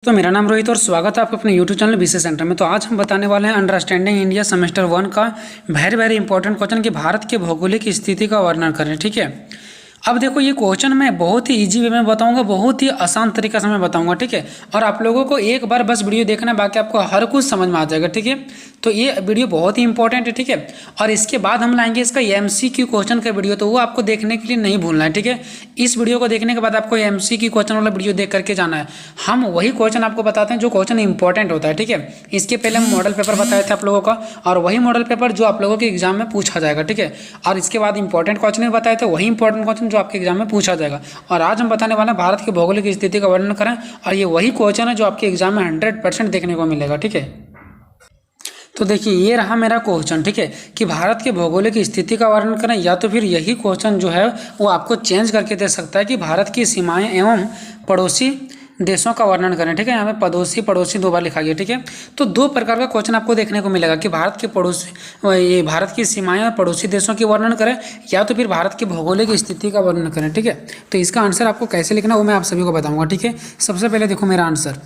तो मेरा नाम रोहित और स्वागत है आपको अपने YouTube चैनल बीसी सेंटर में। तो आज हम बताने वाले हैं अंडरस्टैंडिंग इंडिया सेमेस्टर 1 का वेरी इंपॉर्टेंट क्वेश्चन कि भारत के भौगोलिक स्थिति का वर्णन करें। ठीक है, अब देखो ये क्वेश्चन मैं बहुत ही इजी वे में बताऊंगा, बहुत ही आसान तरीके से मैं बताऊंगा। ठीक है, और आप लोगों को एक बार बस वीडियो देखना है, बाकी आपको हर कुछ समझ में आ जाएगा। ठीक है, तो ये वीडियो बहुत ही इंपॉर्टेंट है। ठीक है, और इसके बाद हम लाएंगे इसका MCQ क्वेश्चन का वीडियो, तो वो आपको देखने के लिए नहीं भूलना है। ठीक है, इस वीडियो को देखने के बाद आपको MCQ क्वेश्चन वाला वीडियो देख करके जाना है। हम वही क्वेश्चन आपको बताते हैं जो क्वेश्चन इंपॉर्टेंट होता है। ठीक है, इसके पहले हम मॉडल पेपर बताए थे आप लोगों का, और वही मॉडल पेपर जो आप लोगों के एग्जाम में पूछा जाएगा। ठीक है, और इसके बाद इंपॉर्टेंट क्वेश्चन भी बताए थे, वही इंपॉर्टेंट क्वेश्चन जो आपके एग्जाम में पूछा जाएगा। और आज हम बताने वाले हैं भारत की भौगोलिक स्थिति का वर्णन करें, और ये वही क्वेश्चन है जो आपके एग्जाम में 100% देखने को मिलेगा। ठीक है, तो देखिए ये रहा मेरा क्वेश्चन। ठीक है, कि भारत के भौगोलिक स्थिति का वर्णन करें, या तो फिर यही क्वेश्चन जो है वो आपको चेंज करके दे सकता है कि भारत की सीमाएं एवं पड़ोसी देशों का वर्णन करें। ठीक है, यहाँ पे पड़ोसी दो बार लिखा गया। ठीक है, तो दो प्रकार का क्वेश्चन आपको देखने को मिलेगा कि भारत के ये भारत की सीमाएं और पड़ोसी देशों की वर्णन करें, या तो फिर भारत की भौगोलिक स्थिति का वर्णन करें। ठीक है, तो इसका आंसर आपको कैसे लिखना वो मैं आप सभी को बताऊंगा। ठीक है, सबसे पहले देखो मेरा आंसर,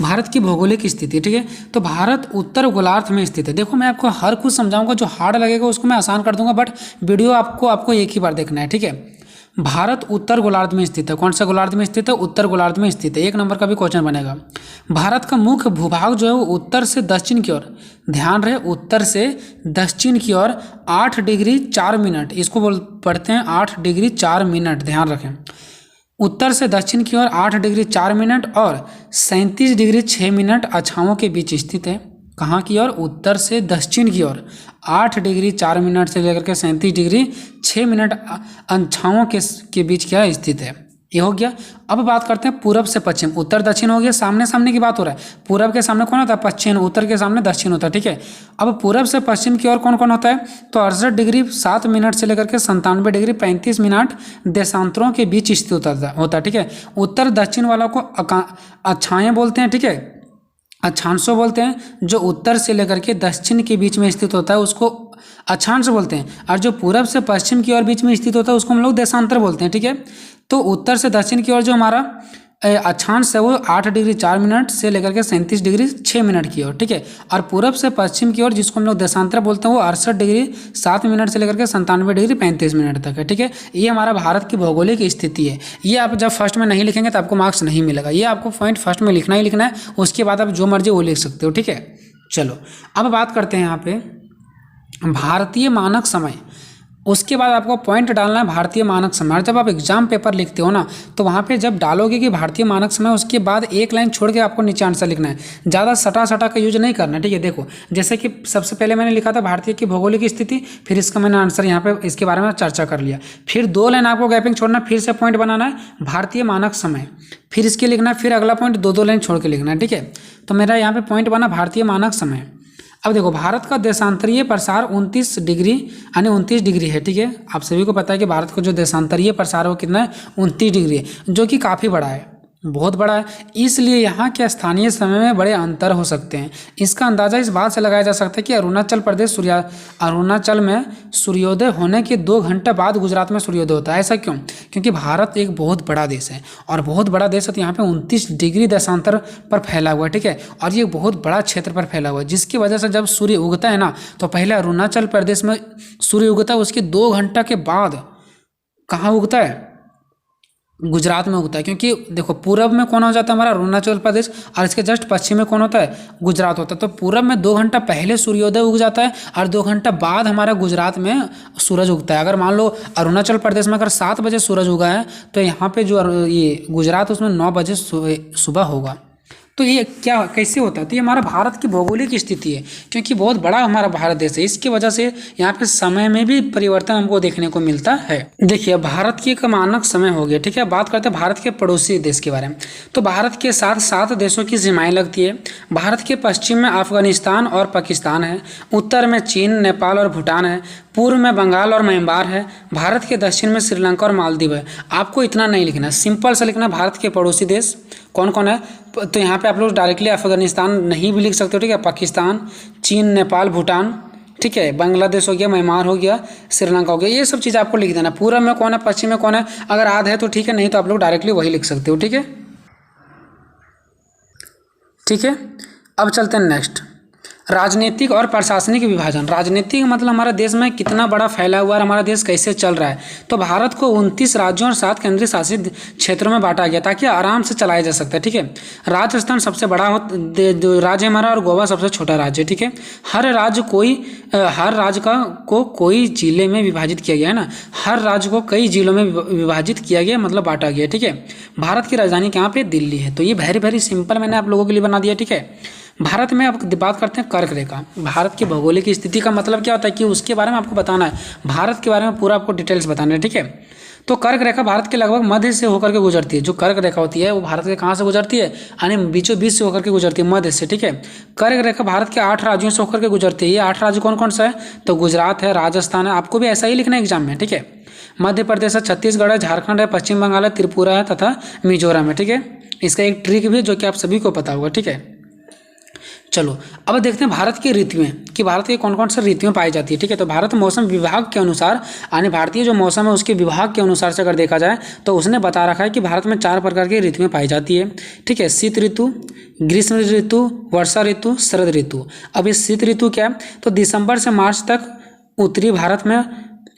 भारत की भौगोलिक स्थिति। ठीक है, तो भारत उत्तर गोलार्ध में स्थित है। देखो मैं आपको हर कुछ समझाऊंगा, जो हार्ड लगेगा उसको मैं आसान कर दूंगा, बट वीडियो आपको एक ही बार देखना है। ठीक है, भारत उत्तर गोलार्ध में स्थित है। कौन सा गोलार्ध में स्थित है? उत्तर गोलार्ध में स्थित है। 1 नंबर का भी क्वेश्चन बनेगा। भारत का मुख्य भूभाग जो है वो उत्तर से दक्षिण की ओर, ध्यान रहे उत्तर से दक्षिण की ओर 8 डिग्री 4 मिनट, इसको पढ़ते हैं 8 डिग्री 4 मिनट, ध्यान रखें। उत्तर से दक्षिण की ओर 8 डिग्री 4 मिनट और 37 डिग्री 6 मिनट अक्षाओं के बीच स्थित है। कहाँ की ओर? उत्तर से दक्षिण की ओर 8 डिग्री 4 मिनट से लेकर के 37 डिग्री 6 मिनट अक्षाओं के बीच क्या स्थित है, ये हो गया। अब बात करते हैं पूरब से पश्चिम। उत्तर दक्षिण हो गया, सामने सामने की बात हो रहा है। पूरब के सामने कौन होता है? पश्चिम। उत्तर के सामने दक्षिण होता है। ठीक है, अब पूरब से पश्चिम की ओर कौन कौन होता है? तो 68 डिग्री 7 मिनट से लेकर के 97 डिग्री 35 मिनट देशांतरों के बीच स्थित होता है। ठीक है, उत्तर दक्षिण वालों को अक्षाएं बोलते हैं। ठीक है, अक्षांश बोलते हैं। जो उत्तर से लेकर के दक्षिण के बीच में स्थित होता है उसको अक्षांश बोलते हैं, और जो पूरब से पश्चिम की ओर बीच में स्थित होता है उसको हम लोग देशांतर बोलते हैं। ठीक है, तो उत्तर से दक्षिण की ओर जो हमारा अक्षांश है वो 8 डिग्री 4 मिनट से लेकर के 37 डिग्री 6 मिनट की ओर। ठीक है, और पूरब से पश्चिम की ओर जिसको हम लोग देशांतर बोलते हैं वो 68 डिग्री 7 मिनट से लेकर के 97 डिग्री 35 मिनट तक है। ठीक है, ये हमारा भारत की भौगोलिक स्थिति है। ये आप जब फर्स्ट में नहीं लिखेंगे तो आपको मार्क्स नहीं मिलेगा। ये आपको पॉइंट फर्स्ट में लिखना ही लिखना है, उसके बाद आप जो मर्जी वो लिख सकते हो। ठीक है, चलो अब बात करते हैं यहाँ पे भारतीय मानक समय। उसके बाद आपको पॉइंट डालना है भारतीय मानक समय। और जब आप एग्जाम पेपर लिखते हो ना, तो वहाँ पे जब डालोगे कि भारतीय मानक समय, उसके बाद एक लाइन छोड़ के आपको नीचे आंसर लिखना है। ज़्यादा सटा का यूज नहीं करना। ठीक है, देखो जैसे कि सबसे पहले मैंने लिखा था भारतीय की भौगोलिक स्थिति, फिर इसका मैंने आंसर यहाँ पे इसके बारे में चर्चा कर लिया। फिर 2 लाइन आपको गैपिंग छोड़ना, फिर से पॉइंट बनाना है भारतीय मानक समय, फिर इसके लिखना है, फिर अगला पॉइंट 2 लाइन छोड़ के लिखना है। ठीक है, तो मेरा यहाँ पे पॉइंट बना भारतीय मानक समय। अब देखो भारत का देशांतरीय प्रसार 29 डिग्री यानी 29 डिग्री है। ठीक है, आप सभी को पता है कि भारत का जो देशांतरीय प्रसार है वो कितना है? 29 डिग्री है, जो कि काफ़ी बड़ा है, बहुत बड़ा है। इसलिए यहाँ के स्थानीय समय में बड़े अंतर हो सकते हैं। इसका अंदाज़ा इस बात से लगाया जा सकता है कि अरुणाचल में सूर्योदय होने के 2 घंटे बाद गुजरात में सूर्योदय होता है। ऐसा क्यों? क्योंकि भारत एक बहुत बड़ा देश है, और बहुत बड़ा देश है तो यहाँ पे 29 डिग्री देशांतर पर फैला हुआ है। ठीक है, और ये बहुत बड़ा क्षेत्र पर फैला हुआ है, जिसकी वजह से जब सूर्य उगता है ना, तो पहले अरुणाचल प्रदेश में सूर्य उगता है, उसके 2 घंटा के बाद कहाँ उगता है? गुजरात में उगता है। क्योंकि देखो पूरब में कौन हो जाता है? हमारा अरुणाचल प्रदेश, और इसके जस्ट पश्चिम में कौन होता है? गुजरात होता है। तो पूरब में 2 घंटा पहले सूर्योदय उग जाता है, और 2 घंटा बाद हमारा गुजरात में सूरज उगता है। अगर मान लो अरुणाचल प्रदेश में अगर 7 बजे सूरज उगा है, तो यहाँ पे जो ये गुजरात उसमें 9 बजे सुबह होगा। तो ये क्या कैसे होता है? तो ये हमारा भारत की भौगोलिक स्थिति है, क्योंकि बहुत बड़ा हमारा भारत देश है, इसकी वजह से यहाँ पे समय में भी परिवर्तन हमको देखने को मिलता है। देखिए भारत की एक मानक समय हो गया। ठीक है, बात करते हैं भारत के पड़ोसी देश के बारे में। तो भारत के साथ 7 देशों की सीमाएं लगती है। भारत के पश्चिम में अफगानिस्तान और पाकिस्तान है, उत्तर में चीन, नेपाल और भूटान है, पूर्व में बंगाल और म्यांमार है, भारत के दक्षिण में श्रीलंका और मालदीव है। आपको इतना नहीं लिखना, सिंपल सा लिखना भारत के पड़ोसी देश कौन कौन है। तो यहाँ पे आप लोग डायरेक्टली अफगानिस्तान नहीं भी लिख सकते हो। ठीक है, पाकिस्तान, चीन, नेपाल, भूटान, ठीक है, बांग्लादेश हो गया, म्यांमार हो गया, श्रीलंका हो गया, ये सब चीज़ आपको लिख देना। पूरब में कौन है, पश्चिम में कौन है, अगर आध है तो ठीक है, नहीं तो आप लोग डायरेक्टली वही लिख सकते हो। ठीक है, ठीक है। अब चलते हैं नेक्स्ट, राजनीतिक और प्रशासनिक विभाजन। राजनीतिक मतलब हमारा देश में कितना बड़ा फैला हुआ है, हमारा देश कैसे चल रहा है। तो भारत को 29 राज्यों और 7 केंद्रीय शासित क्षेत्रों में बांटा गया ताकि आराम से चलाया जा सकता है, ठीक है। राजस्थान सबसे बड़ा राज्य हमारा और गोवा सबसे छोटा राज्य है, ठीक है। हर राज्य को कोई जिले में विभाजित किया गया है ना, हर राज्य को कई जिलों में विभाजित किया गया, मतलब बांटा गया, ठीक है। भारत की राजधानी कहाँ पे, दिल्ली है। तो ये वेरी वेरी सिंपल मैंने आप लोगों के लिए बना दिया, ठीक है। भारत में अब बात करते हैं कर्क रेखा। भारत की भौगोलिक स्थिति का मतलब क्या होता है कि उसके बारे में आपको बताना है, भारत के बारे में पूरा आपको डिटेल्स बताना है, ठीक है। तो कर्क रेखा भारत के लगभग मध्य से होकर के गुजरती है। जो कर्क रेखा होती है वो भारत के कहाँ से गुजरती है, यानी बीचों बीच से होकर के गुजरती है, मध्य से, ठीक है। कर्क रेखा भारत के 8 राज्यों से होकर के गुजरती है। ये 8 राज्य कौन कौन सा है, तो गुजरात है, राजस्थान है, आपको भी ऐसा ही लिखना है एग्जाम में, ठीक है। मध्य प्रदेश है, छत्तीसगढ़ है, झारखंड है, पश्चिम बंगाल है, त्रिपुरा है तथा मिजोरम है, ठीक है। इसका एक ट्रिक भी है जो कि आप सभी को पता होगा, ठीक है। चलो अब देखते हैं भारत की ऋतुएं कि भारत के कौन कौन से ऋतुएं पाई जाती है, ठीक है। तो भारत मौसम विभाग के अनुसार, यानी भारतीय जो मौसम है उसके विभाग के अनुसार से अगर देखा जाए तो उसने बता रखा है कि भारत में 4 प्रकार की ऋतुएं पाई जाती है, ठीक है। शीत ऋतु, ग्रीष्म ऋतु, वर्षा ऋतु, शरद ऋतु। अब इस शीत ऋतु क्या है, तो दिसंबर से मार्च तक उत्तरी भारत में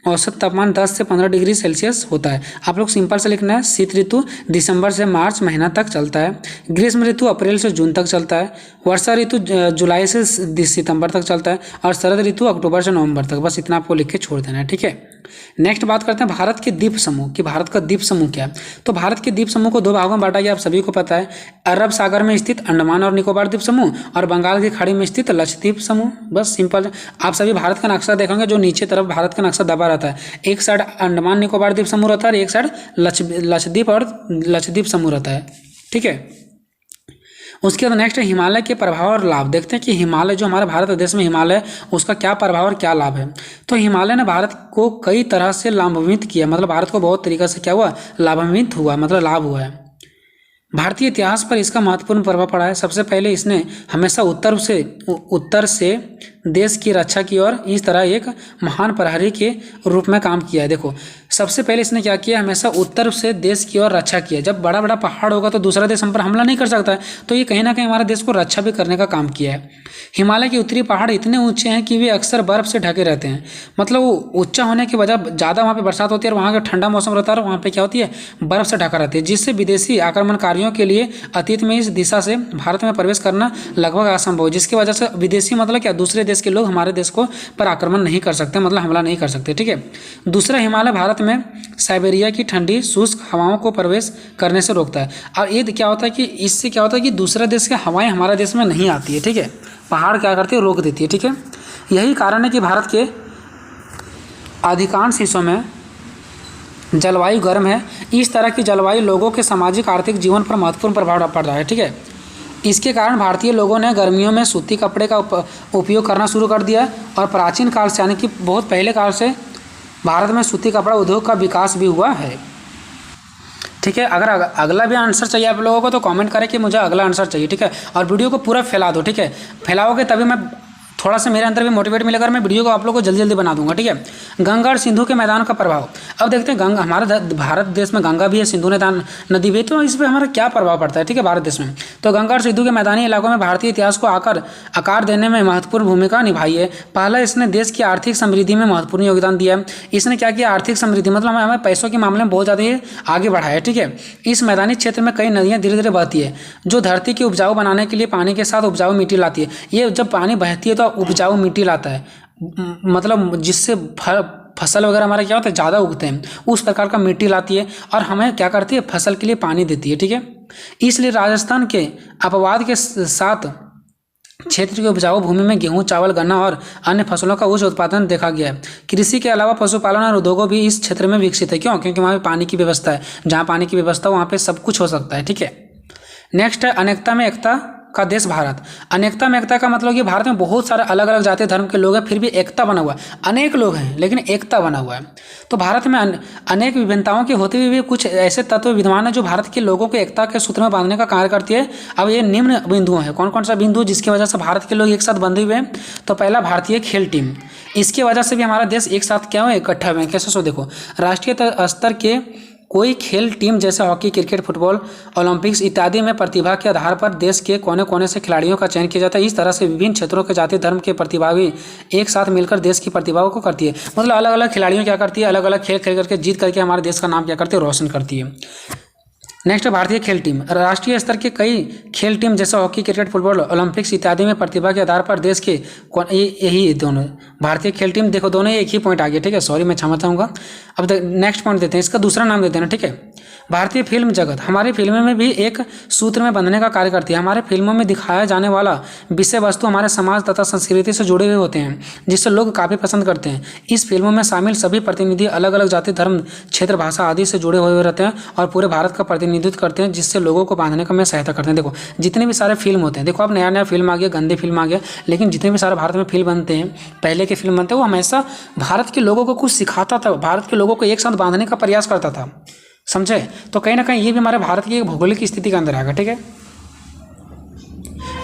औसत तापमान 10 से 15 डिग्री सेल्सियस होता है। आप लोग सिंपल से लिखना है, शीत ऋतु दिसंबर से मार्च महीना तक चलता है, ग्रीष्म ऋतु अप्रैल से जून तक चलता है, वर्षा ऋतु जुलाई से सितंबर तक चलता है और शरद ऋतु अक्टूबर से नवंबर तक। बस इतना आपको लिख के छोड़ देना है, ठीक है। नेक्स्ट बात करते हैं भारत के द्वीप समूह कि भारत का द्वीप समूह क्या है। तो भारत के द्वीप समूह को 2 भागों में बांटा गया, आप सभी को पता है। अरब सागर में स्थित अंडमान और निकोबार द्वीप समूह और बंगाल की खाड़ी में स्थित लक्षद्वीप समूह। बस सिंपल। आप सभी भारत का नक्शा देखेंगे, जो नीचे तरफ भारत का नक्शा दबा रहता है, एक साइड अंडमान निकोबार द्वीप समूह रहता है और एक साइड लक्षद्वीप समूह रहता है, ठीक है। उसके बाद नेक्स्ट है हिमालय के प्रभाव और लाभ। देखते हैं कि हिमालय जो हमारे भारत देश में हिमालय उसका क्या प्रभाव और क्या लाभ है। तो हिमालय ने भारत को कई तरह से लाभान्वित किया, मतलब भारत को बहुत तरीका से क्या हुआ, लाभान्वित हुआ, मतलब लाभ हुआ है। भारतीय इतिहास पर इसका महत्वपूर्ण प्रभाव पड़ा है। सबसे पहले इसने हमेशा उत्तर से देश की रक्षा की और इस तरह एक महान प्रहरी के रूप में काम किया है। देखो सबसे पहले इसने क्या किया, हमेशा उत्तर से देश की ओर रक्षा किया। जब बड़ा बड़ा पहाड़ होगा तो दूसरा देश हम पर हमला नहीं कर सकता है, तो ये कहीं ना कहीं हमारे देश को रक्षा भी करने का काम किया है। हिमालय के उत्तरी पहाड़ इतने ऊंचे हैं कि वे अक्सर बर्फ से ढके रहते हैं, मतलब वो ऊंचा होने की वजह ज़्यादा वहाँ पे बरसात होती है और वहाँ का ठंडा मौसम रहता है और वहाँ पे क्या होती है, बर्फ से ढका रहती है, जिससे विदेशी आक्रमणकारियों के लिए अतीत में इस दिशा से भारत में प्रवेश करना लगभग असंभव, जिसकी वजह से विदेशी मतलब क्या, दूसरे देश के लोग हमारे देश को पर आक्रमण नहीं कर सकते, मतलब हमला नहीं कर सकते, ठीक है। दूसरा, हिमालय भारत में साइबेरिया की ठंडी शुष्क हवाओं को प्रवेश करने से रोकता है। और ये क्या होता है कि इससे क्या होता है कि दूसरे देश की हवाएं हमारे देश में नहीं आती है, ठीक है। पहाड़ क्या करती है, रोक देती है, ठीक है। यही कारण है कि भारत के अधिकांश हिस्सों में जलवायु गर्म है। इस तरह की जलवायु लोगों के सामाजिक आर्थिक जीवन पर महत्वपूर्ण प्रभाव पड़ रहा है, ठीक है। इसके कारण भारतीय लोगों ने गर्मियों में सूती कपड़े का उपयोग करना शुरू कर दिया और प्राचीन काल से, यानी कि बहुत पहले काल से भारत में सूती कपड़ा उद्योग का विकास भी हुआ है, ठीक है। अगर अगला भी आंसर चाहिए आप लोगों को तो कमेंट करें कि मुझे अगला आंसर चाहिए, ठीक है। और वीडियो को पूरा फैला दो, ठीक है। फैलाओगे तभी मैं थोड़ा सा मेरे अंदर भी मोटिवेट मिलेगा और मैं वीडियो को आप लोगों को जल्दी जल्दी बना दूंगा, ठीक है। गंगा और सिंधु के मैदान का प्रभाव। अब देखते हैं गंगा, हमारे भारत देश में गंगा भी है, सिंधु नदी भी है, तो इस पर हमारा क्या प्रभाव पड़ता है, ठीक है, भारत देश में। तो गंगा और सिंधु के मैदानी इलाकों में भारतीय इतिहास को आकार देने में महत्वपूर्ण भूमिका निभाई है। पहला, इसने देश की आर्थिक समृद्धि में महत्वपूर्ण योगदान दिया है। इसने क्या किया, आर्थिक समृद्धि मतलब हमें पैसों के मामले में बहुत ज़्यादा आगे बढ़ाया है, ठीक है। इस मैदानी क्षेत्र में कई नदियाँ धीरे धीरे बहती है, जो धरती की उपजाऊ बनाने के लिए पानी के साथ उपजाऊ मिट्टी लाती है। ये जब पानी बहती है तो उपजाऊ मिट्टी लाता है, मतलब जिससे फसल वगैरह हमारे क्या होता है, ज़्यादा उगते हैं, उस प्रकार का मिट्टी लाती है और हमें क्या करती है, फसल के लिए पानी देती है, ठीक है। इसलिए राजस्थान के अपवाद के साथ क्षेत्र की उपजाऊ भूमि में गेहूं, चावल, गन्ना और अन्य फसलों का उच्च उत्पादन देखा गया है। कृषि के अलावा पशुपालन और उद्योगों भी इस क्षेत्र में विकसित है। क्यों? क्योंकि वहाँ पे पानी की व्यवस्था है। जहाँ पानी की व्यवस्था वहाँ पे सब कुछ हो सकता है, ठीक है। नेक्स्ट है अनेकता में एकता का देश भारत। अनेकता में एकता का मतलब कि भारत में बहुत सारे अलग अलग जाति धर्म के लोग हैं, फिर भी एकता बना हुआ है। अनेक लोग हैं लेकिन एकता बना हुआ है। तो भारत में अनेक विभिन्नताओं के होते हुए भी कुछ ऐसे तत्व विद्यमान है जो भारत के लोगों को एकता के सूत्र में बांधने का कार्य करती है। अब ये निम्न बिंदु हैं। कौन कौन सा बिंदु जिसकी वजह से भारत के लोग एक साथ बंधे हुए हैं? तो पहला, भारतीय खेल टीम। इसकी वजह से भी हमारा देश एक साथ क्या हुआ, इकट्ठा हुए। कैसे? सो देखो, राष्ट्रीय स्तर के कोई खेल टीम जैसे हॉकी, क्रिकेट, फुटबॉल, ओलंपिक्स इत्यादि में प्रतिभा के आधार पर देश के कोने कोने से खिलाड़ियों का चयन किया जाता है। इस तरह से विभिन्न क्षेत्रों के जाति धर्म के प्रतिभागी एक साथ मिलकर देश की प्रतिभाओं को करती है। मतलब अलग अलग खिलाड़ियों क्या करती है, अलग अलग खेल खेल करके जीत करके हमारे देश का नाम क्या करती है, रोशन करती है। नेक्स्ट, भारतीय खेल टीम। राष्ट्रीय स्तर के कई खेल टीम जैसे हॉकी, क्रिकेट, फुटबॉल, ओलंपिक्स इत्यादि में प्रतिभा के आधार पर देश के यही दोनों भारतीय खेल टीम, देखो दोनों एक ही पॉइंट आ गया, ठीक है, सॉरी मैं क्षमा चाहूँगा। अब नेक्स्ट पॉइंट देते हैं, इसका दूसरा नाम देते हैं, ठीक है। भारतीय फिल्म जगत हमारी फिल्मों में भी एक सूत्र में बंधने का कार्य करती है। हमारे फिल्मों में दिखाया जाने वाला विषय वस्तु हमारे समाज तथा संस्कृति से जुड़े हुए होते हैं, जिससे लोग काफ़ी पसंद करते हैं। इस फिल्मों में शामिल सभी प्रतिनिधि अलग अलग जाति, धर्म, क्षेत्र, भाषा आदि से जुड़े हुए रहते हैं और पूरे भारत का प्रतिनिधित्व करते हैं, जिससे लोगों को बांधने का में सहायता करते हैं। देखो जितने भी सारे फिल्म होते हैं, देखो अब नया नया फिल्म आ गया, गंदे फिल्म आ गया, लेकिन जितने भी सारे भारत में फिल्म बनते हैं, पहले के फिल्म बनते हैं, वो हमेशा भारत के लोगों को कुछ सिखाता था, भारत के लोगों को एक साथ बांधने का प्रयास करता था, समझे। तो कहीं ना कहीं ये भी हमारे भारत की भौगोलिक स्थिति के अंदर आएगा, ठीक है।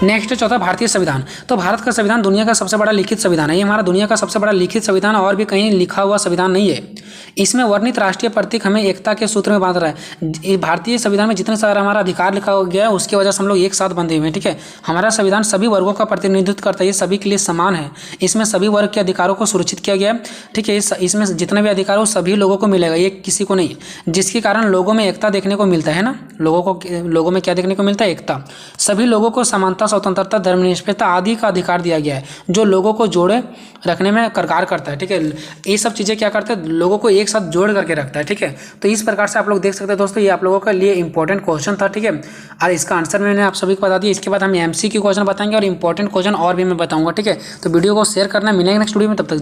नेक्स्ट चौथा, भारतीय संविधान। तो भारत का संविधान दुनिया का सबसे बड़ा लिखित संविधान है। ये हमारा दुनिया का सबसे बड़ा लिखित संविधान, और भी कहीं लिखा हुआ संविधान नहीं है। इसमें वर्णित राष्ट्रीय प्रतीक हमें एकता के सूत्र में बांध रहा है। भारतीय संविधान में जितने सारा हमारा अधिकार लिखा गया है, उसकी वजह से हम लोग एक साथ बंधे हुए हैं, ठीक है। हमारा संविधान सभी वर्गों का प्रतिनिधित्व करता है, ये सभी के लिए समान है। इसमें सभी वर्ग के अधिकारों को सुरक्षित किया गया है, ठीक है। इसमें जितने भी अधिकार हो सभी लोगों को मिलेगा, ये किसी को नहीं, जिसके कारण लोगों में एकता देखने को मिलता है ना। लोगों में क्या देखने को मिलता है, एकता। सभी लोगों को समानता, स्वतंत्रता, धर्मनिरपेक्षता आदि का अधिकार दिया गया है, जो लोगों को जोड़े रखने में कारगर करता है, ठीक है। ये सब चीज़ें क्या करते हैं, लोगों को एक साथ जोड़ करके रखता है, ठीक है। तो इस प्रकार से आप लोग देख सकते हैं दोस्तों, ये आप लोगों के लिए इंपॉर्टेंट क्वेश्चन था, ठीक है। और इसका आंसर मैंने आप सभी को बता दिया। इसके बाद हम एमसीक्यू क्वेश्चन बताएंगे और इंपॉर्टेंट क्वेश्चन और भी मैं बताऊंगा, ठीक है। तो वीडियो को शेयर करना, मिलेंगे नेक्स्ट वीडियो में, तब तक